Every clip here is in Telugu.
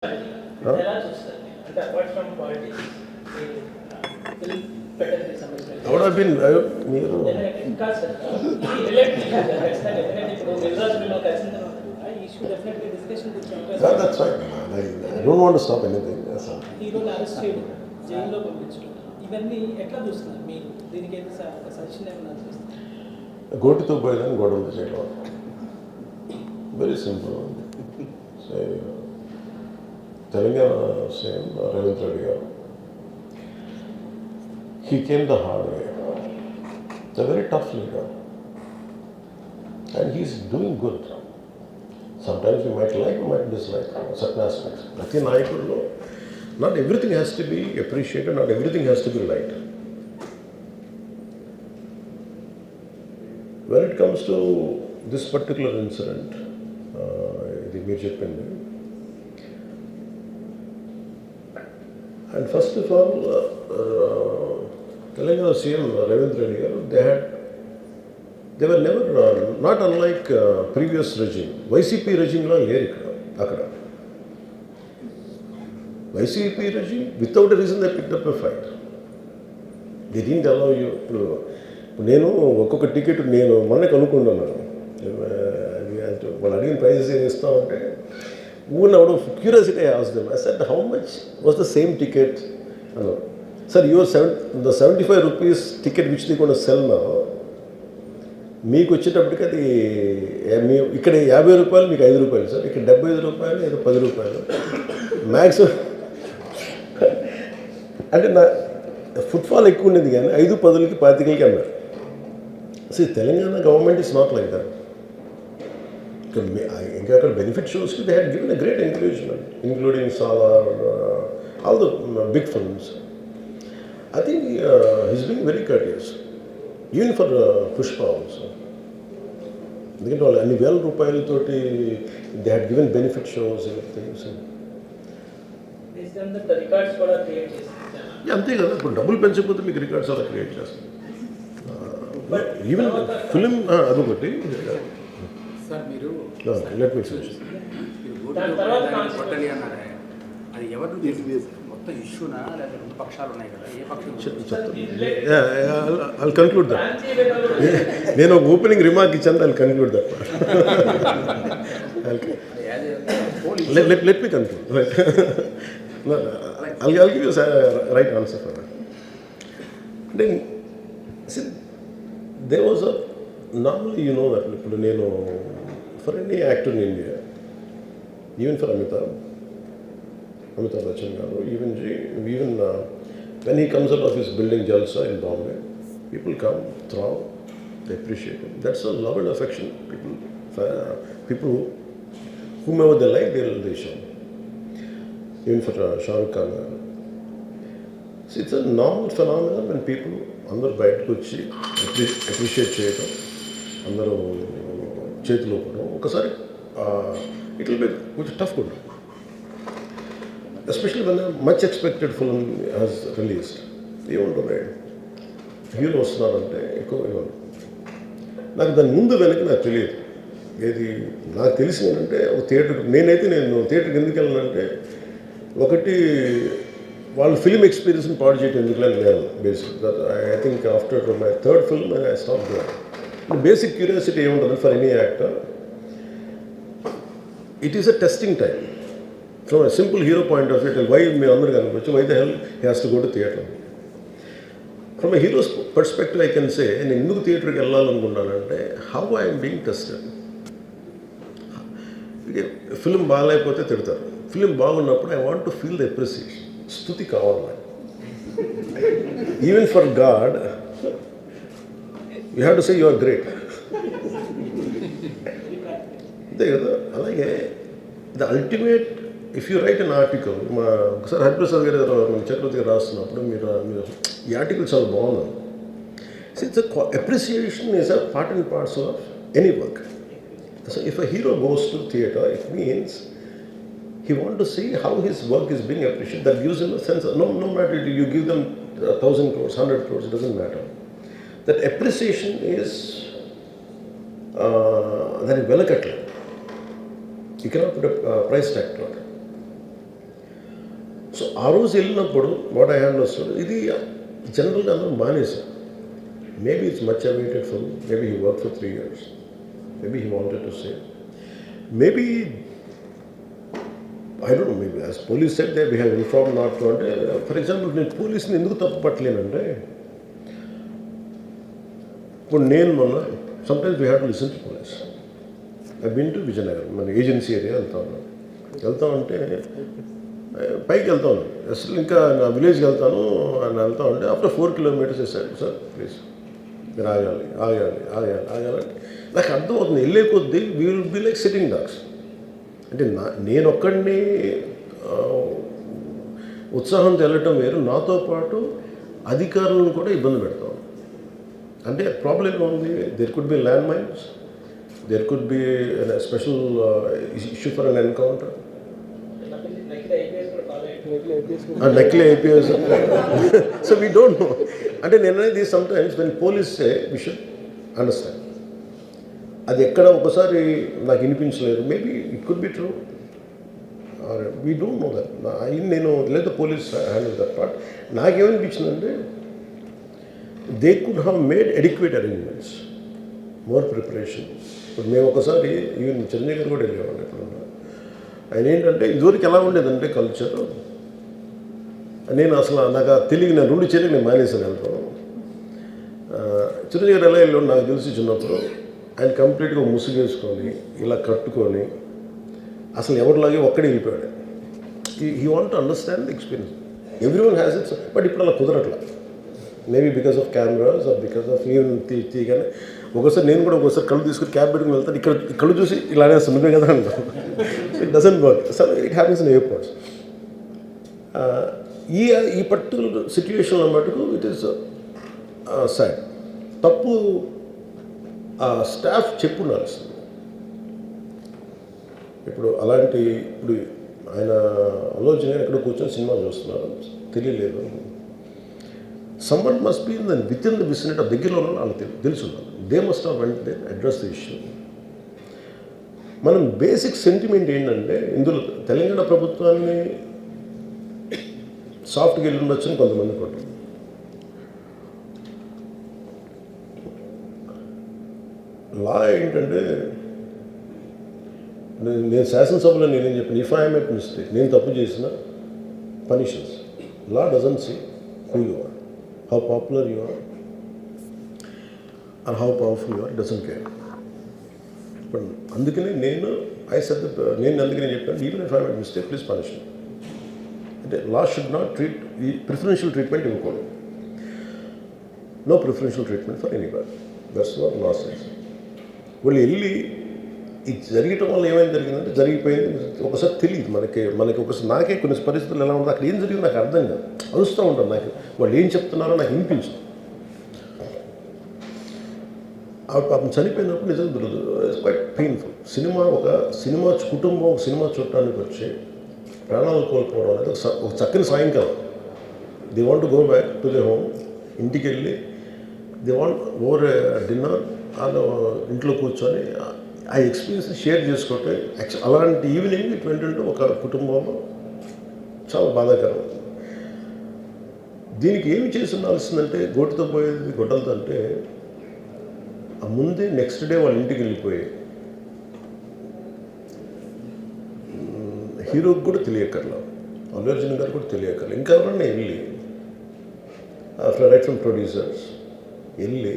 ఎలా చూస్తారు అంటే అపార్ట్ ఫ్రమ్ పాలిటిక్స్ ఫిల్మ్ పెట్టడానికి సంబంధించిన అవుట్ హావ్ బీన్ మీరు కాదు సార్ ఇది రిలేటెడ్ ఖచ్చితంగా ఎందుకంటే ఇప్పుడు నిర్వాచనలో కలిసిన తర్వాత ఈ issue definitely discussion God, that's right. I don't want to stop anything. Yes, sir. హీరోని అరెస్ట్ చేయడం జైల్లో పంపించడం ఇవన్నీ ఎట్లా చూస్తున్నారు మీరు దీనికి అయితే సజెషన్ ఏమైనా చూస్తారు గోటితో పోయేదాన్ని గొడవలు చేయడం very simple. So Telangana CM Revanth Reddy గారు he came the hard way. It's a very tough leader and he's doing good. Sometimes we might like, we might dislike certain aspects. Prati Nayakudlo, not everything has to be appreciated, not everything has to be liked. When it comes to this particular incident, ఇది మీరు చెప్పింది, and first of all, Telangana CM Ravindra Reddy garu, they were never, not unlike previous regime. YCP regime lo leru akkada. YCP regime, without a reason they picked up a fight. They didn't allow you. నేను ఒక్కొక్క టికెట్ నేను మొన్న కనుక్కున్నాను, వాళ్ళు అడిగిన ప్రైజెస్ ఏం ఇస్తామంటే ఊరిని అవడం curiosity I asked them. I said how much was the same ticket అన్నారు. Sir your the 75 rupees ticket which the కూడా సెల్ నా మీకు వచ్చేటప్పటికి అది ఇక్కడ 50 రూపాయలు, మీకు 5 రూపాయలు సార్, ఇక్కడ 75 రూపాయలు, ఏదో 10 రూపాయలు మ్యాక్సిమం. అంటే నా ఫుట్ఫాల్ ఎక్కువ ఉండేది కానీ 5, 10కి 25కి అన్నారు. See, Telangana government is not like that. ఇంకా అక్కడ బెనిఫిట్ షోస్కి they had given a great encouragement, including Salaar, all the big films. I think he's being very courteous, even for Pushpa also. ఎందుకంటే వాళ్ళు అన్ని వేల రూపాయలతోటి they had given benefit shows things. Records కూడా క్రియేట్ చేస్తారు. అంతే కదా, ఇప్పుడు డబ్బులు పెంచకపోతే మీకు రికార్డ్స్ అలా క్రియేట్ చేస్తారు. ఈవెన్ ఫిలిం అదొకటి. సార్ మీరు లెట్ మీ కొట్టని అన్నారే, అది ఎవరు మొత్తం ఇష్యూనా లేదా రెండు పక్షాలు ఉన్నాయి కదా, ఏ పక్షం? I conclude that. నేను ఒక ఓపెనింగ్ రిమార్క్ ఇచ్చాను, I conclude that. Let me conclude. I'll give you a right answer for that. Then, see, there was a, normally you know that, for any actor in India, even for Amitabh Bachchan garu, even when he comes out of his building Jalsa in Bombay, people come, throw, they appreciate him. That's a love and affection. People whomever they like, they show. Even for Shah Rukh Khan. See, it's a normal phenomenon when people అందరూ బయటకు వచ్చి అప్రిషియేట్ చేయటం, అందరూ చేతిలో పడడం. ఒకసారి ఇట్ విల్ బి కొంచెం టఫ్ కూడా, especially when much expected film has released. ఏముంటుంది, హీరో వస్తున్నారంటే ఎక్కువ ఏమన్నా. నాకు దాని ముందు వెనక నాకు తెలియదు. ఏది నాకు తెలిసింది ఏంటంటే, ఒక థియేటర్కి నేను థియేటర్కి ఎందుకు వెళ్ళానంటే, ఒకటి వాళ్ళు ఫిల్మ్ ఎక్స్పీరియన్స్ని పాడు చేయటం ఎందుకులని నేను basic. I think after my third film I stop doing. Basic curiosity ఏముంటుంది for any actor, it is a testing time. From a simple hero point of view, why మీరు అందరూ కనుకోవచ్చు, why the hell he has to go to theatre. From a hero's perspective I can say, నేను ఎందుకు థియేటర్కి వెళ్ళాలనుకున్నానంటే, how I'm being tested. Film బాగాలేకపోతే తిడతారు, ఫిల్మ్ బాగున్నప్పుడు I want to feel the appreciation. స్తుతి కావాలి నాకు. Even for God you have to say you are great. అంతే కదా. అలాగే the ultimate, if you write an article, ఒకసారి హరిప్రసాద్ గారు చక్రవర్తి గారు రాస్తున్నప్పుడు మీరు ఈ ఆర్టికల్ చాలా బాగుంది. So it's appreciation is a part and parcel of any work. So if a hero goes to theatre, it means he wants to see how his work is being appreciated. That gives him a sense of, no matter you give them 1,000 crores, 100 crores, it doesn't matter. That appreciation is that is velakatla. You cannot put a price tag to it. So ఆ రోజు వెళ్ళినప్పుడు వాట్ ఐ హ్యావ్ అండర్స్టూడ్ ఇది జనరల్గా అందరూ మానేశారు. Maybe it's much awaited for maybe he work for 3 years. Maybe he wanted to say. Maybe, I don't know, maybe as police said that we have informed not to. For example, నేను పోలీసుని ఎందుకు తప్పు పట్టలేనంటే ఇప్పుడు నేను మొన్న sometimes we have to listen to police. I've been to Vizianagaram, మన ఏజెన్సీ ఏరియా వెళ్తా ఉంటే పైకి వెళ్తా ఉన్నాను. అసలు ఇంకా నా విలేజ్కి వెళ్తాను అని వెళ్తా ఉంటే ఆఫ్టర్ 4 kilometers వేసాడు, సార్ ప్లీజ్ మీరు ఆగాలి నాకు అర్థమవుతుంది. వెళ్ళే కొద్దీ we will be like sitting dogs. అంటే నేను ఒక్కడిని ఉత్సాహంతో వెళ్ళటం వేరు, నాతో పాటు అధికారులను కూడా ఇబ్బంది పెడతాం. అంటే ప్రాబ్లం ఉంది, there could be land mines, there could be special issue for an encounter. నకిలీ IPS. So we don't know. అంటే నేను అనేది sometimes when police say we should understand. అది ఎక్కడ ఒకసారి నాకు వినిపించలేదు. Maybe it could be true, we don't know that. నేను లేదా పోలీస్ హ్యాండిల్ దట్ పార్ట్. నాకేమనిపించిందంటే they could have made adequate arrangements, more preparation. ఇప్పుడు మేము ఒకసారి ఈవెన్ చిరంజీవి గారు కూడా వెళ్ళేవాళ్ళు. ఎప్పుడు ఆయన ఏంటంటే ఇదివరకు ఎలా ఉండేదంటే కల్చర్, నేను అసలు నాకు తెలియదు, నేను 2 చర్యలు నేను మానేసాను వెళ్తాను. చిరంజీవి గారు ఎలా వెళ్ళాడు నాకు తెలిసి చిన్నప్పుడు, ఆయన కంప్లీట్గా ముసుగేసుకొని ఇలా కట్టుకొని అసలు ఎవరిలాగే ఒక్కడే వెళ్ళిపోయాడు. He want to understand the experience. Everyone has its. But ఇప్పుడు అలా కుదరట్లా. Maybe because of cameras or because of even తీయగానే ఒకసారి నేను కూడా ఒకసారి కళ్ళు తీసుకుని క్యాబ్ పెట్టుకుని వెళ్తాను. ఇక్కడ కళ్ళు చూసి ఇలానే సున్నమే కదా అంటాను. It doesn't work. So it happens in airports. ఈ పర్టికులర్ సిచ్యువేషన్లో మటుకు ఇట్ ఈస్ సాడ్. తప్పు స్టాఫ్ చెప్పుండాల్సింది. ఇప్పుడు అలాంటి ఇప్పుడు ఆయన ఆలోచన ఎక్కడ కూర్చొని సినిమా చూస్తున్నారు, తెలియలేదు. Someone must be within the vicinity of దగ్గరలో ఉన్న వాళ్ళకి తెలిసి ఉండాలి. They must have went they address the issue. మనం బేసిక్ సెంటిమెంట్ ఏంటంటే ఇందులో తెలంగాణ ప్రభుత్వాన్ని సాఫ్ట్గా వెళ్ళి ఉండొచ్చని కొంతమంది కూడా. లా ఏంటంటే నేను శాసనసభలో నేనేం చెప్పాను, ఇఫ్ ఐ మేక్ మిస్టేక్, నేను తప్పు చేసిన punishments. Law doesn't see who you are, how popular you are or how powerful you are, doesn't care. But అందుకనే నేను అందుకనే చెప్పాను, even if I make mistake please punish me. అంటే లా షుడ్ నాట్ ట్రీట్ ఈ ప్రిఫరెన్షియల్ ట్రీట్మెంట్ ఇవ్వకూడదు. No preferential treatment for anybody. That's what law says. వాళ్ళు వెళ్ళి ఇది జరగటం వల్ల ఏమైనా జరిగిందంటే జరిగిపోయింది. ఒకసారి తెలియదు మనకి ఒకసారి నాకే కొన్ని పరిస్థితులు ఎలా ఉందో అక్కడ ఏం జరిగింది నాకు అర్థం కాదు, అరుస్తూ ఉంటాను. నాకు వాళ్ళు ఏం చెప్తున్నారో నాకు వినిపించదు. ఆవిడ పాపం చనిపోయినప్పుడు నిజంగా దొరకదు. It's quite painful. సినిమా కుటుంబం ఒక సినిమా చూడటానికి వచ్చి ప్రాణాలు కోల్పోవడం అనేది ఒక చక్కని సాయంకాలం. They want to go back to they home. ఇంటికి వెళ్ళి దే వాంట్ ఓవర్ డిన్నర్ వాళ్ళు ఇంట్లో కూర్చొని ఆ ఎక్స్పీరియన్స్ షేర్ చేసుకోవటం. అలాంటి ఈవినింగ్ ఇట్ వెంట ఒక కుటుంబంలో చాలా బాధాకరం. దీనికి ఏమి చేసి ఉండాల్సిందంటే గోటుతో పోయేది గొడ్డలతో అంటే ఆ ముందే నెక్స్ట్ డే వాళ్ళ ఇంటికి వెళ్ళిపోయి హీరోకి కూడా తెలియకర్లా, అల్లు అర్జున్ గారు కూడా తెలియకర్లా, ఇంకా ఎవరన్నా వెళ్ళి రైట్ ఫ్రమ్ ప్రొడ్యూసర్స్ వెళ్ళి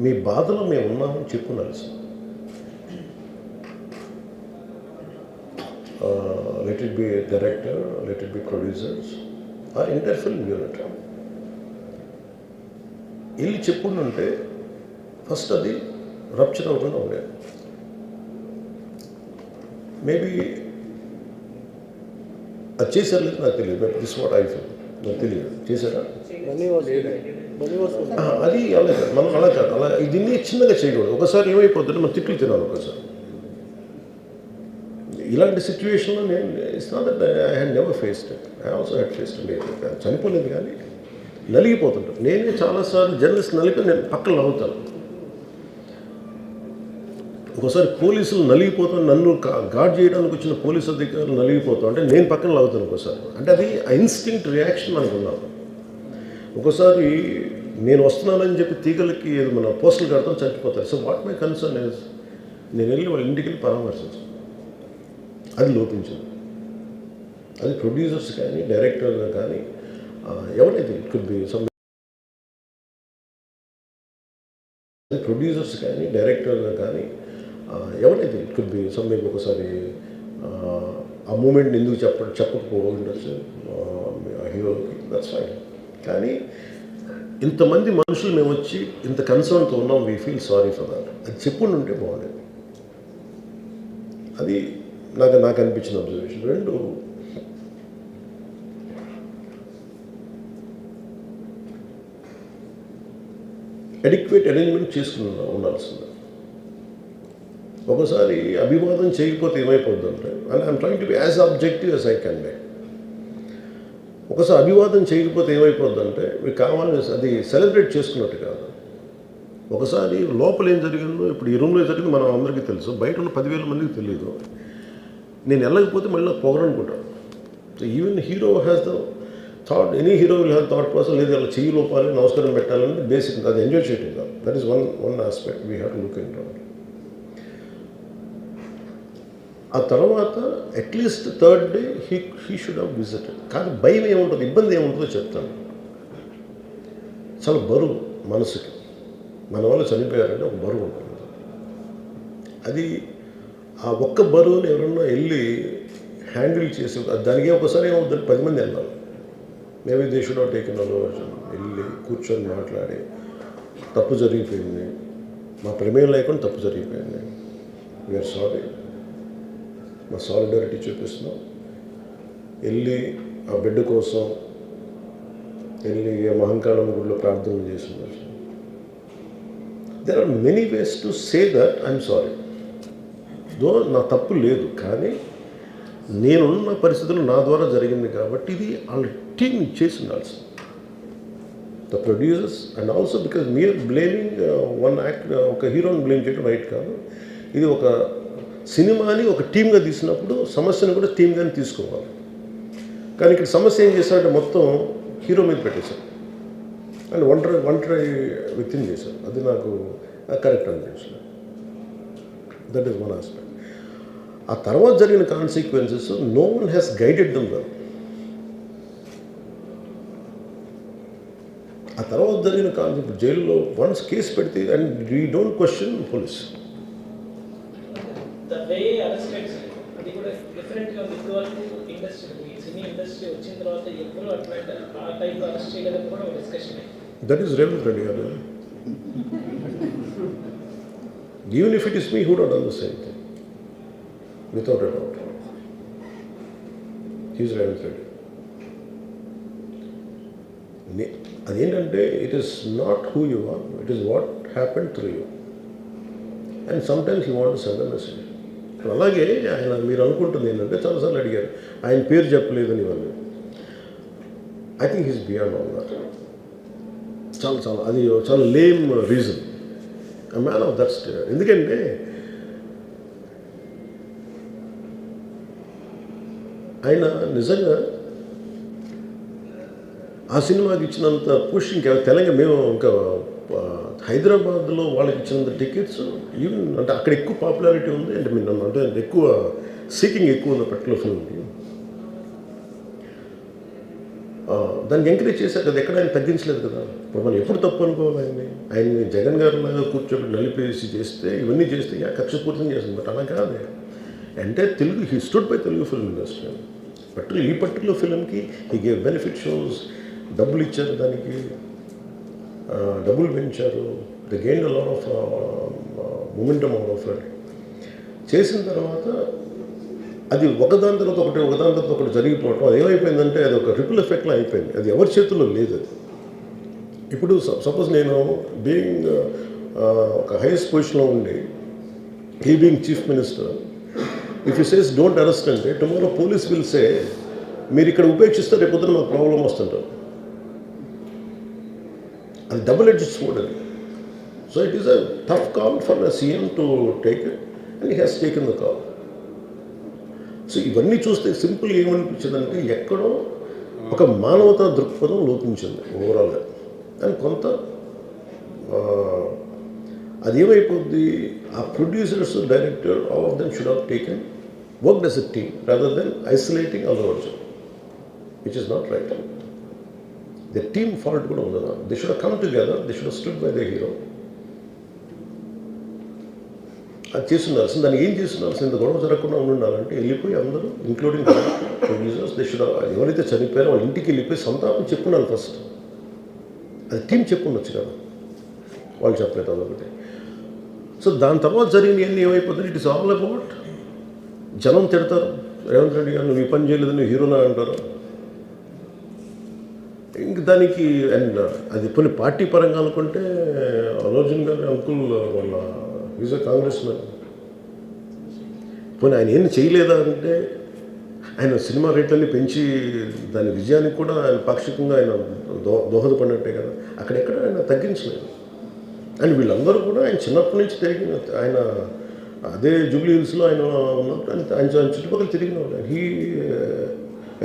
మీ బాధలో మేము ఉన్నామని చెప్పుకోవాల్సింది. Let it be director, let it be producers or entire film unit వెళ్ళి చెప్పుకుంటుంటే ఫస్ట్ అది రప్చర్ అవ్వకుండా ఉండేది. మేబీ అది చేశారు లేదు నాకు తెలియదు. దిస్ వాట్ ఐ ఫీల్, నాకు తెలియదు చేశారా అది. అలా మనం అలా కాదు, అలా దీన్ని చిన్నగా చేయకూడదు. ఒకసారి ఏమైపోతుంటే మనం తిట్లు తినాలి. ఒకసారి ఇలాంటి సిచ్యువేషన్లో నేను it's not that I had never faced it. I also had faced it. చనిపోలేదు కానీ నలిగిపోతుంటాను. నేనే చాలాసార్లు జర్నలిస్ట్ నలిపి నేను పక్కన నవ్వుతాను. ఒకసారి పోలీసులు నలిగిపోతాను, నన్ను గార్డ్ చేయడానికి వచ్చిన పోలీసు అధికారులు నలిగిపోతాం అంటే నేను పక్కన లాగుతాను ఒకసారి. అంటే అది ఇన్స్టింక్ట్ రియాక్షన్ మనకు ఉన్నాను. ఒకసారి నేను వస్తున్నానని చెప్పి తీగలకి మన పోస్టులు కడతాం, చచ్చిపోతారు. So what my concern is నేను వెళ్ళి వాళ్ళ ఇంటికి వెళ్ళి పరామర్శించాను. అది లోపించింది. అది ప్రొడ్యూసర్స్ కానీ డైరెక్టర్ కానీ ఎవరైతే it could be some producers కానీ డైరెక్టర్ కానీ ఎవరైతే it could be some maybe ఒకసారి ఆ మూమెంట్ ఎందుకు చెప్పకపోవచ్చు హీరోకి, దట్స్ ఫైన్. కానీ ఇంతమంది మనుషులు మేము వచ్చి ఇంత కన్సర్న్తో ఉన్నాం, we feel sorry for that, అది చెప్పుండి ఉంటే బాగుండేది. అది నాకు అనిపించిన అబ్జర్వేషన్. రెండు, అడిక్వేట్ అరేంజ్మెంట్ చేసుకుని ఉండాల్సింది. ఒకసారి అభివాదం చేయకపోతే ఏమైపోద్దంటే, and I'm trying to be as objective as I can be. ఒకసారి అభివాదం చేయకపోతే ఏమైపోద్దంటే మీకు కావాలని అది సెలబ్రేట్ చేసుకున్నట్టు కాదు. ఒకసారి లోపల ఏం జరిగిందో, ఇప్పుడు ఈ రూమ్లో జరిగింది మనం అందరికీ తెలుసు, బయట ఉన్న 10,000 మందికి తెలియదు. నేను వెళ్ళకపోతే మళ్ళీ పొగరనుకుంటాను. Even hero has the thought, any hero will have thought process, లేదు అలా చెయ్యి లోపాలి, నమస్కారం పెట్టాలని బేసిక్, అది ఎంజాయ్ చేయటం కాదు. That is one aspect we have to look in to. ఆ తర్వాత at least third day he should have visited. కానీ భయం ఏముంటుంది, ఇబ్బంది ఏముంటుందో చెప్తాను. చాలా బరువు మనసుకి, మన వల్ల చనిపోయారంటే ఒక బరువు ఉంటుంది. అది ఆ ఒక్క బరువుని ఎవరన్నా వెళ్ళి హ్యాండిల్ చేసి, దానికి ఒకసారి ఏమవుతుంది, 10 మంది వెళ్ళాలి. Maybe they should have taken aversion, వెళ్ళి కూర్చొని మాట్లాడి తప్పు జరిగిపోయింది, మా ప్రమేయం లేకుండా తప్పు జరిగిపోయింది, వీఆర్ సారీ, మా సాలిడారిటీ చూపిస్తున్నాం, వెళ్ళి ఆ బిడ్డ కోసం వెళ్ళి మహంకాళం గుడిలో ప్రార్థనలు చేస్తున్నారు. There are many ways to say that I'm sorry, though నా తప్పు లేదు, కానీ నేనున్న పరిస్థితులు నా ద్వారా జరిగింది కాబట్టి ఇది వాళ్ళ టీం చేసి ఉండాల్సింది, the producers. And also because మీరు బ్లేమింగ్ వన్ యాక్ట్, ఒక హీరోని బ్లేమ్ చేయడం రైట్ కాదు. ఇది ఒక సినిమాని ఒక టీమ్గా తీసినప్పుడు సమస్యను కూడా టీమ్గానే తీసుకోవాలి. కానీ ఇక్కడ సమస్య ఏం చేశారంటే మొత్తం హీరో మీద పెట్టేశారు అండ్ ఒంటరి వ్యక్తిని చేశారు. అది నాకు కరెక్ట్ అనిపించలేదు. That is one aspect. ఆ తర్వాత జరిగిన consequences no one has guided them well. ఆ తర్వాత జరిగిన కాన్సెప్ట్ జైల్లో వన్స్ కేసు పెడితే and we don't question police. అది కూడా డిఫరెంట్గా ఉంది. ఇప్పుడు వరకు ఇండస్ట్రీ, సినీ ఇండస్ట్రీ వచ్చిన తర్వాత ఎప్పుడు అట్లా ఆ టైప్ అరెస్ట్ చేయడం కూడా ఒక discussion. That is Revanth Reddy గారు. Even if it is me who would done the same thing without a doubt. He's Revanth Reddy. అదేంటంటే it is not who you are, it is what happened through you. And sometimes you want to send a message. అలాగే ఆయన మీరు అనుకుంటుంది ఏంటంటే, చాలాసార్లు అడిగారు ఆయన పేరు చెప్పలేదని ఇవన్నీ. I think he's beyond all that. చాలా అది చాలా lame reason, a man of that state. ఎందుకంటే ఆయన నిజంగా ఆ సినిమాకి ఇచ్చినంత పుష్ ఇంకా తెలంగాణ, మేము ఇంకా హైదరాబాద్లో వాళ్ళకి ఇచ్చినంత టికెట్స్ ఈవెన్ అంటే అక్కడ ఎక్కువ పాపులారిటీ ఉంది. అంటే మీరు అంటే ఎక్కువ సీకింగ్ ఎక్కువ ఉంది పర్టికులర్ ఫిల్మ్కి. దాన్ని ఎంకరేజ్ చేశారు కదా, ఎక్కడ ఆయన తగ్గించలేదు కదా. ఇప్పుడు మనం ఎప్పుడు తప్పు అనుకోవాలి ఆయన్ని జగన్ గారిలాగా కూర్చోబెట్టి నలిపేసి చేస్తే, ఇవన్నీ చేస్తే కక్షపూర్తం చేస్తుంది. బట్ అలా కాదు. అంటే Telugu, he stood by Telugu film industry. ఈ పర్టికులర్ ఫిల్మ్కి హీ గేవ్ బెనిఫిట్ షోస్, డబ్బులు ఇచ్చారు, దానికి డబ్బులు పెంచారు. The gain a lot of momentum out of it. చేసిన తర్వాత అది ఒకదాని తర్వాత ఒకటి జరిగిపోవటం, అది ఏమైపోయిందంటే అది ఒక రిపుల్ ఎఫెక్ట్లో అయిపోయింది. అది ఎవరి చేతుల్లో లేదు. అది ఇప్పుడు సపోజ్ నేను బీయింగ్ ఒక హైయెస్ట్ పొజిషన్లో ఉండి, he being chief minister, if you says don't arrest అంటే టుమారో పోలీస్ విల్ సే మీరు ఇక్కడ ఉపేక్షిస్తే రేపు పొద్దున మాకు ప్రాబ్లం వస్తుంటారు. అది డబుల్ ఎడ్జ్డ్ స్వోర్డ్ అది. So it is a tough call for the CM to take it. And he has taken the call. So ఇవన్నీ చూస్తే సింపుల్ ఏమనిపించిందంటే ఎక్కడో ఒక మానవతా దృక్పథం లోపించింది ఓవరాల్గా. అండ్ కొంత అదేమైపోద్ది, ఆ producers, director, all of them should have taken work as a team rather than isolating Allu Arjun, which is not right. The team fault కూడా ఉండదు. They should have come together, they should have stood by the hero. అది చేస్తున్నారు. దాన్ని ఏం చేస్తున్నారు, ఇంత గొడవ జరగకుండా ఉండాలంటే వెళ్ళిపోయి అందరూ ఇంక్లూడింగ్ ప్రొడ్యూసర్స్ దే షుడ్, ఎవరైతే చనిపోయారో వాళ్ళ ఇంటికి వెళ్ళిపోయి సంతాపం చెప్పున్నారు ఫస్ట్. అది టీం చెప్పుండొచ్చు కదా, వాళ్ళు చెప్పలేదు అదొకటి. సో దాని తర్వాత జరిగినవన్నీ ఏమైపోతుంది, ఇట్ ఇస్ ఆల్ అబౌట్ జనం తిడతారు, రేవంత్ రెడ్డి గారు నువ్వు ఈ పని చేయలేదని హీరోనా అంటారు. ఇంక దానికి అండ్ అది కొన్ని పార్టీ పరంగా అనుకుంటే అల్లు అర్జున్ గారి అంకుల్ వాళ్ళ ఈజ్ అ కాంగ్రెస్ మ్యాన్. పోనీ ఆయన ఏం చేయలేదా అంటే ఆయన సినిమా రేట్లన్నీ పెంచి దాని విజయానికి కూడా ఆయన పాక్షికంగా ఆయన దోహదపడినట్టే కదా, అక్కడెక్కడ ఆయన తగ్గించలేదు. అండ్ వీళ్ళందరూ కూడా ఆయన చిన్నప్పటి నుంచి తిరిగిన, ఆయన అదే జూబ్లీ హిల్స్లో ఆయన ఉన్నప్పుడు ఆయన చుట్టుపక్కల తిరిగిన వాళ్ళు. He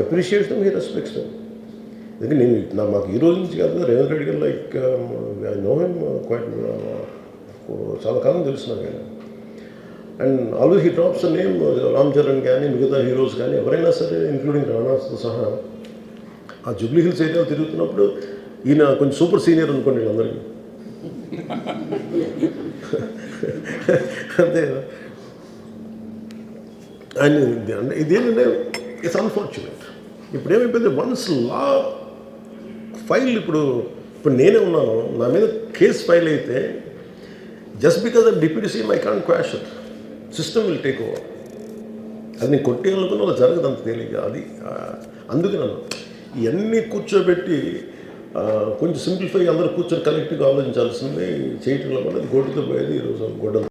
appreciates them, he respects them. ఎందుకంటే మాకు ఈ రోజు నుంచి కాదు, రేవంత్ రెడ్డి గారు like I know him quite, చాలా కాలం తెలుసు నాకు ఆయన. And always he drops name Ram Charan కానీ మిగతా హీరోస్ కానీ ఎవరైనా సరే ఇంక్లూడింగ్ రాణాతో సహా ఆ జూబ్లీ హిల్స్ ఏరియాలో తిరుగుతున్నప్పుడు ఈయన కొంచెం సూపర్ సీనియర్ అనుకోండి వీళ్ళందరికీ. అంతే కదా. ఆయన అంటే ఇదేంటంటే ఇట్స్ అన్ఫార్చునేట్. ఇప్పుడు ఏమైపోయింది, వన్స్ లా ఫైల్ ఇప్పుడు నేనే ఉన్నాను, నా మీద కేసు ఫైల్ అయితే just because of deputy CM I can't quash it, system will take over. అది నేను కొట్టేయాలనుకున్న అలా జరగదు అంత తేలిక. అది అందుకే నన్ను ఇవన్నీ కూర్చోబెట్టి కొంచెం సింప్లిఫై అందరూ కూర్చొని కలెక్టివ్గా ఆలోచించాల్సింది చేయటంలో కూడా అది గొడ్డుతో పోయేది ఈరోజు గొడ్డ